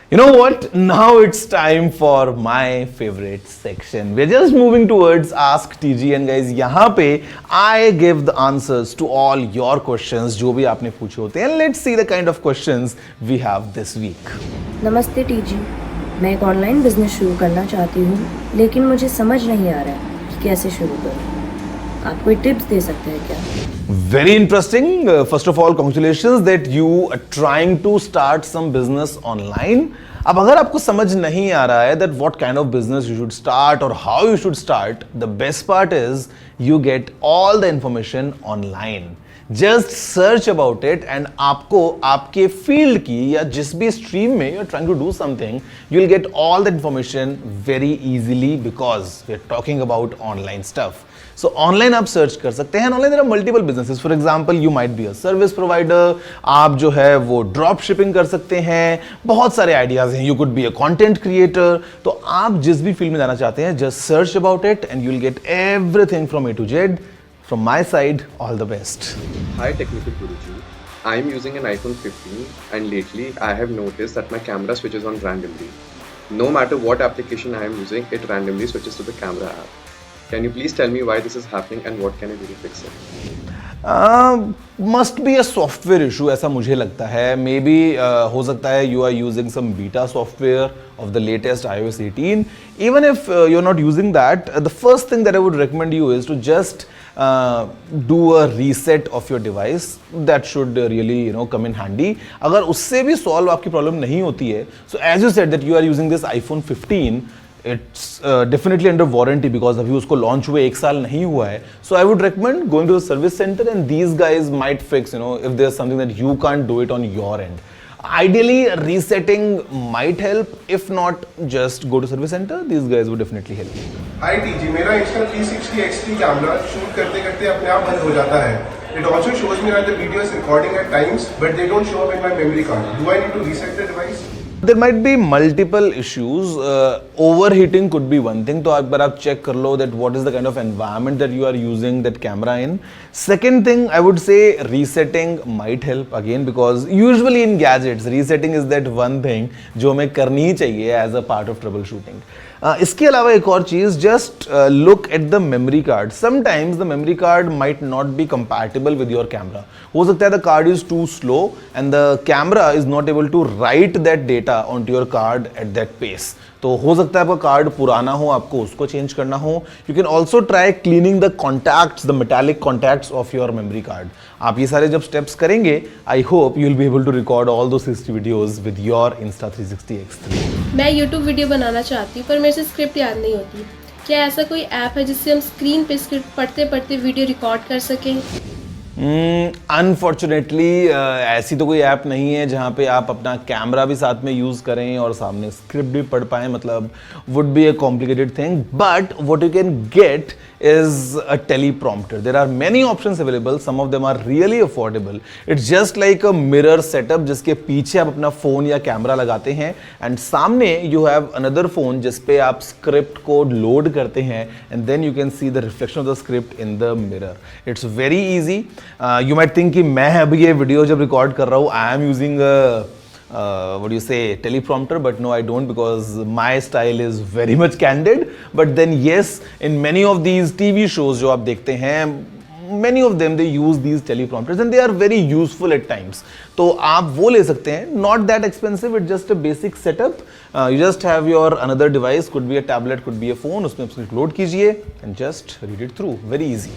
You know what? Now it's time for my favorite section. We're just moving towards Ask TG and guys, यहाँ पे I give the answers to all your questions जो भी आपने पूछे होते हैं. Let's see the kind of questions we have this week. नमस्ते TG, मैं एक ऑनलाइन बिजनेस शुरू करना चाहती हूँ लेकिन मुझे समझ नहीं आ रहा है कि कैसे शुरू करूँ. आप कोई टिप्स दे सकते हैं क्या? Very interesting. First of all, congratulations that you are trying to start some business online. अब अगर आपको समझ नहीं आ रहा है that what kind of business you should start or how you should start, the best part is you get all the information online. Just search about it and आपको आपके field की या जिस भी स्ट्रीम में you're trying to do something, you'll get all the information very easily because we're talking about online stuff. So online आप search कर सकते हैं. Online there are multiple businesses. For example, you might be a service provider. आप जो है वो drop shipping कर सकते हैं. बहुत सारे आइडियाज हैं. You could be a content creator. तो आप जिस भी फील्ड में जाना चाहते हैं, just search about it and you'll get everything from A to Z. From my side, all the best. Hi Technical Guruji. I am using an iPhone 15 and lately I have noticed that my camera switches on randomly. No matter what application I am using, it randomly switches to the camera app. Can you please tell me why this is happening and what can I do to fix it? Must be a software issue ऐसा मुझे लगता है. Maybe हो सकता है you are using some beta software of the latest iOS 18. Even if you're not using that, the first thing that I would recommend you is to just do a reset of your device. That should really come in handy. अगर उससे भी solve आपकी problem नहीं होती है, so as you said that you are using this iPhone 15, it's definitely under warranty because अभी उसको launch हुए 1 साल नहीं हुआ है. So I would recommend going to the service center and these guys might fix, if there's something that you can't do it on your end. Ideally, resetting might help. If not, just go to service center. These guys would definitely help you. Hi TG, मेरा Insta360 XT camera shoot करते करते अपने आप बंद हो जाता है. It also shows me that the video is recording at times, but they don't show up in my memory card. Do I need to reset the device? There might be multiple issues. Overheating could be one thing. तो एक बार आप check कर लो that what is the kind of environment that you are using that camera in. Second thing, I would say resetting might help again because usually in gadgets, resetting is that one thing जो हमें करनी ही चाहिए as a part of troubleshooting. इसके अलावा एक और चीज, just look at the memory card. Sometimes the memory card might not be compatible with your camera. हो सकता है the card is too slow and the camera is not able to write that data onto your card at that pace. तो हो सकता है आपका card पुराना हो, आपको उसको चेंज करना हो. You can also try cleaning the contacts, the metallic contacts of your memory card. आप ये सारे जब स्टेप्स करेंगे, I hope you will be able to record all those 60 videos with your Insta360 X3. मैं YouTube video बनाना चाहती हूँ पर मेरे से स्क्रिप्ट याद नहीं होती. क्या ऐसा कोई ऐप है जिससे हम स्क्रीन पे स्क्रिप्ट पढ़ते पढ़ते वीडियो रिकॉर्ड कर सकें? अनफॉर्चुनेटली ऐसी तो कोई ऐप नहीं है जहाँ पे आप अपना कैमरा भी साथ में यूज़ करें और सामने स्क्रिप्ट भी पढ़ पाएं. मतलब would be a complicated thing, but what you can get is a teleprompter. There are many options available. Some of them are really affordable. It's just like a mirror setup जिसके पीछे आप अपना phone या camera लगाते हैं and सामने you have another phone जिस पे आप स्क्रिप्ट को लोड करते हैं and then you can see the reflection of the script in the mirror. It's very easy. You might think कि मैं अभी ये वीडियो जब रिकॉर्ड कर रहा हूँ I am using a what do you say, teleprompter, but no I don't because my style is very much candid. But then yes, in many of these TV shows जो आप देखते हैं, many of them they use these teleprompters and they are very useful at times. तो आप वो ले सकते हैं. Not that expensive, it's just a basic setup. You just have your another device, could be a tablet, could be a phone, उसमें आप load कीजिए and just read it through. Very easy.